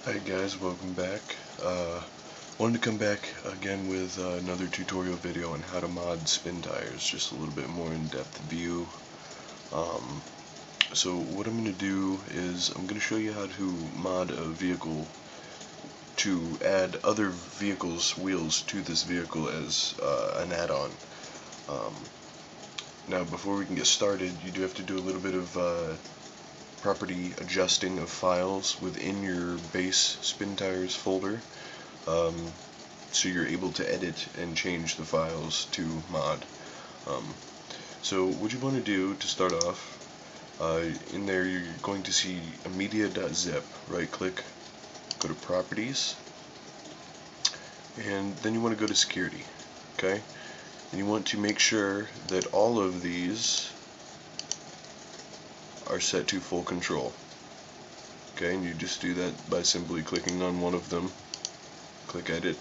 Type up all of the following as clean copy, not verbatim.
Hi guys, welcome back. Wanted to come back again with another tutorial video on how to mod Spintires, just a little bit more in-depth view. So what I'm going to do is I'm going to show you how to mod a vehicle to add other vehicles' wheels to this vehicle as an add-on. Now before we can get started, you do have to do a little bit of property adjusting of files within your base Spintires folder, so you're able to edit and change the files to mod. So what you want to do to start off, in there you're going to see a media.zip. Right click, go to properties, and then you want to go to security. Okay, and you want to make sure that all of these are set to full control. Okay, and you just do that by simply clicking on one of them, click edit,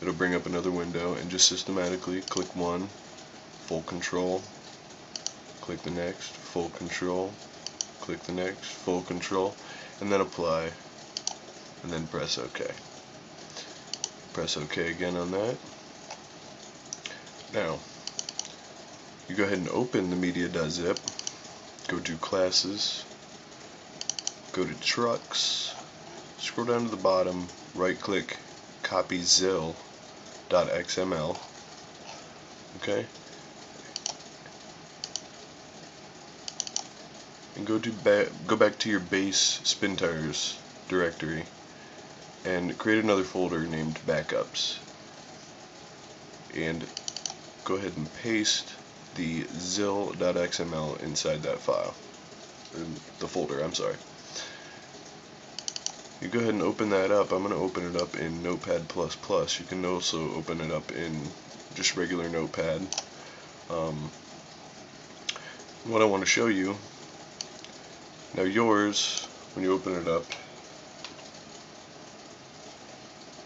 it'll bring up another window, and just systematically click one, full control, click the next, full control, click the next, full control, and then apply, and then press OK. Press OK again on that. Now, you go ahead and open the media.zip, go to classes, go to trucks, scroll down to the bottom, right click, copy zil.xml, okay, and go back to your base Spintires directory and create another folder named backups, and go ahead and paste the zil.xml inside that file, the folder, I'm sorry. You go ahead and open that up. I'm going to open it up in Notepad++. You can also open it up in just regular Notepad. What I want to show you, now yours, when you open it up,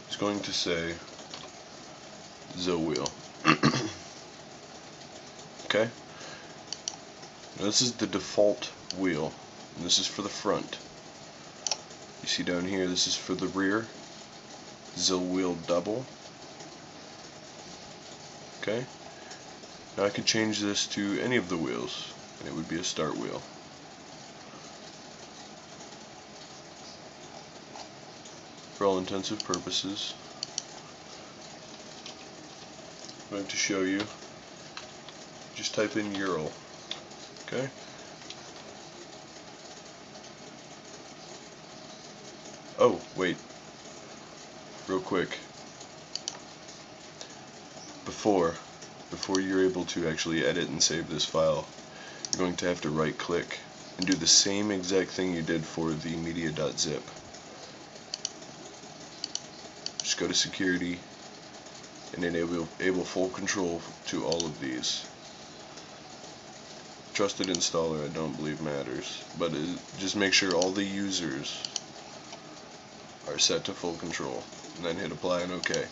is going to say Zil wheel. Okay? Now this is the default wheel, and this is for the front. You see down here, this is for the rear, Zil wheel double. Okay? Now I could change this to any of the wheels, and it would be a start wheel. For all intensive purposes, I'm going to show you. Just type in Ural. Okay? Oh, wait. Real quick. Before you're able to actually edit and save this file, you're going to have to right click and do the same exact thing you did for the media.zip. Just go to security and enable full control to all of these. Trusted installer I don't believe matters, but just make sure all the users are set to full control, and then hit apply and OK.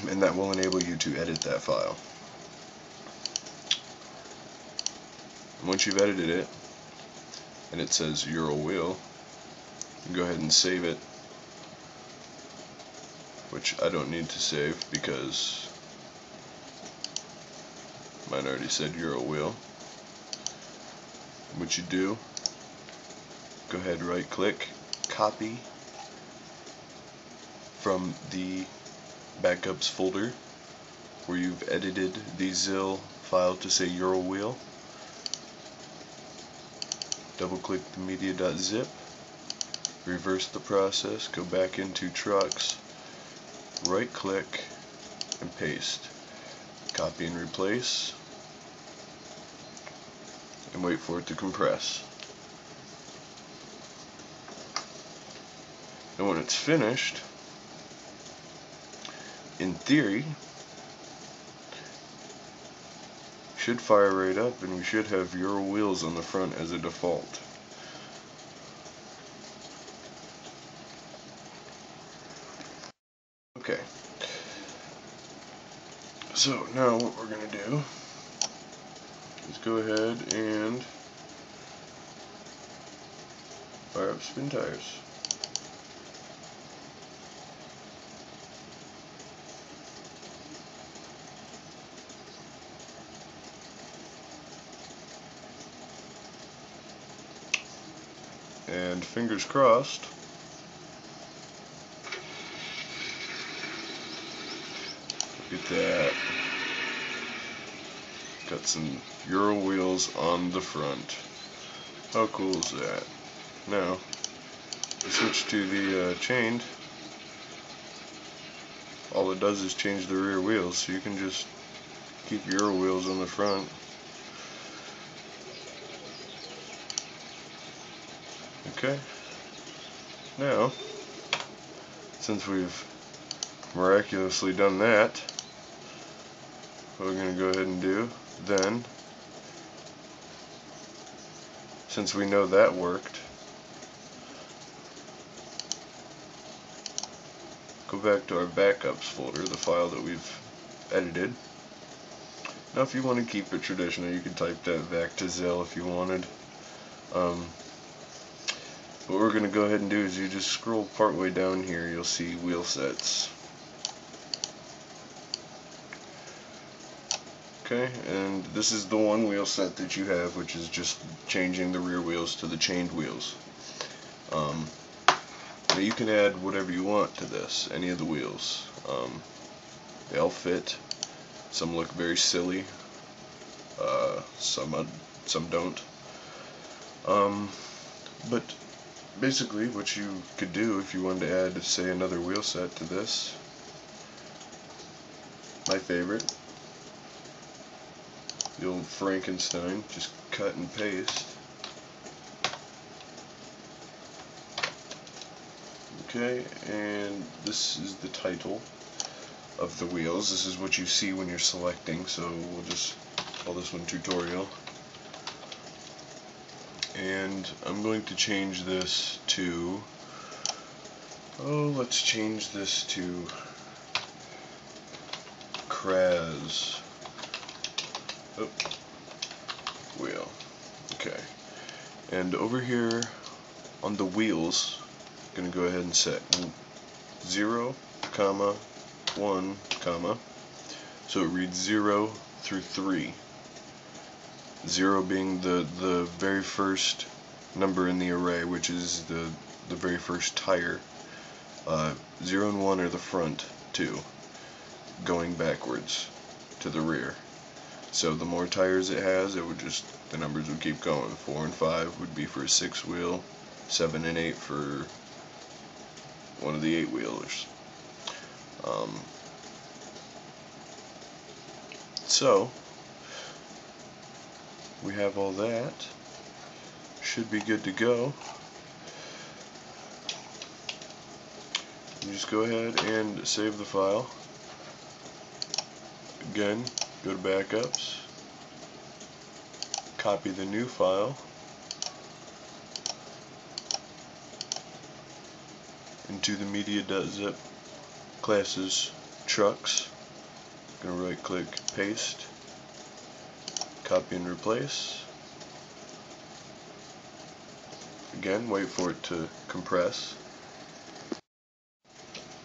And that will enable you to edit that file. And once you've edited it, and it says Ural wheel, you can go ahead and save it, which I don't need to save because mine already said Ural wheel. What you do, go ahead, right click, copy from the backups folder where you've edited the Zil file to say Ural wheel. Double click the media.zip, reverse the process, go back into trucks, right click and paste, copy and replace, and wait for it to compress. And when it's finished, in theory, should fire right up, and we should have Ural wheels on the front as a default. Okay. So now what we're going to do is go ahead and fire up Spintires. and fingers crossed, look at that, got some Euro wheels on the front. How cool is that? Now, switch to the chained. All it does is change the rear wheels, so you can just keep your wheels on the front. Okay, now, since we've miraculously done that, what we're going to go ahead and do then, since we know that worked, go back to our backups folder, the file that we've edited. Now if you want to keep it traditional, you could type that back to Zell if you wanted. What we're going to go ahead and do is you just scroll part way down here, you'll see wheel sets. Okay, and this is the one wheel set that you have, which is just changing the rear wheels to the chained wheels. Now you can add whatever you want to this, any of the wheels. They all fit. Some look very silly. Some don't. But basically what you could do if you wanted to add, say, another wheel set to this, my favorite, the old Frankenstein, just cut and paste. Okay, and this is the title of the wheels. This is what you see when you're selecting, so we'll just call this one tutorial. And I'm going to change this to, let's change this to Kraz wheel. Okay, and over here on the wheels, I'm going to go ahead and set 0, 1, so it reads 0 through 3. 0 being the very first number in the array, which is the very first tire. 0 and 1 are the front two, going backwards to the rear. So the more tires it has, the numbers would keep going. 4 and 5 would be for a 6-wheel, 7 and 8 for one of the 8-wheelers. So we have all that. Should be good to go. You just go ahead and save the file. Again, go to backups, copy the new file into the media.zip classes trucks. Going to right click, paste, copy and replace. Again, wait for it to compress.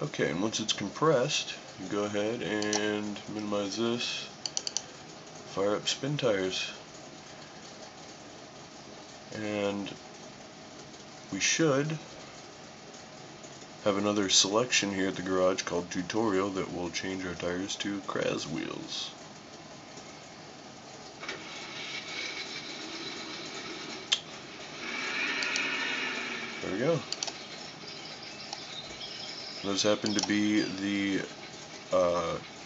Okay, and once it's compressed, you go ahead and minimize this, fire up Spintires, and we should have another selection here at the garage called tutorial that will change our tires to Kraz wheels. There we go. Those happen to be the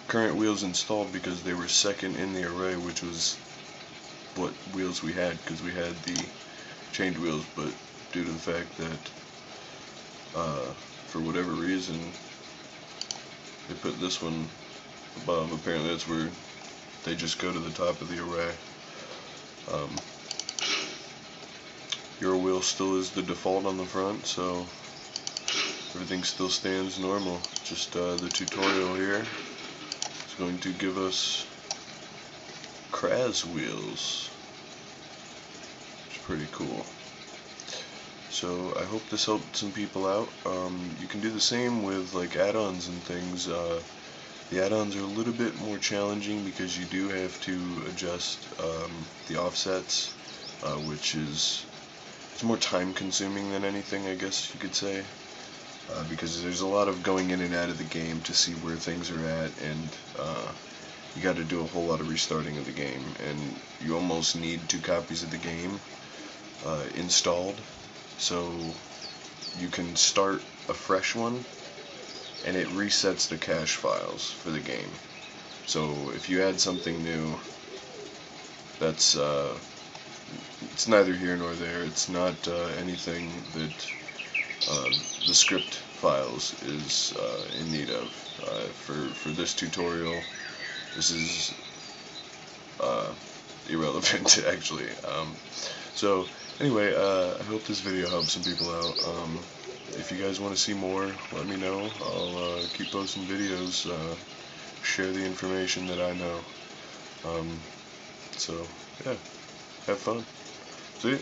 current wheels installed because they were second in the array, which was what wheels we had, because we had the chained wheels, but due to the fact that for whatever reason they put this one above, apparently that's where they just go to the top of the array. Your wheel still is the default on the front, so everything still stands normal. Just the tutorial here is going to give us Kraz wheels, which is pretty cool. So I hope this helped some people out. You can do the same with like add-ons and things. The add-ons are a little bit more challenging because you do have to adjust the offsets, which is it's more time consuming than anything, I guess you could say, because there's a lot of going in and out of the game to see where things are at, and you got to do a whole lot of restarting of the game, and you almost need 2 copies of the game installed, so you can start a fresh one and it resets the cache files for the game. So if you add something new, that's it's neither here nor there. It's not anything that the script files is in need of. For this tutorial, this is irrelevant actually. So anyway, I hope this video helps some people out. If you guys want to see more, let me know. I'll keep posting videos, share the information that I know. So yeah, have fun. See ya.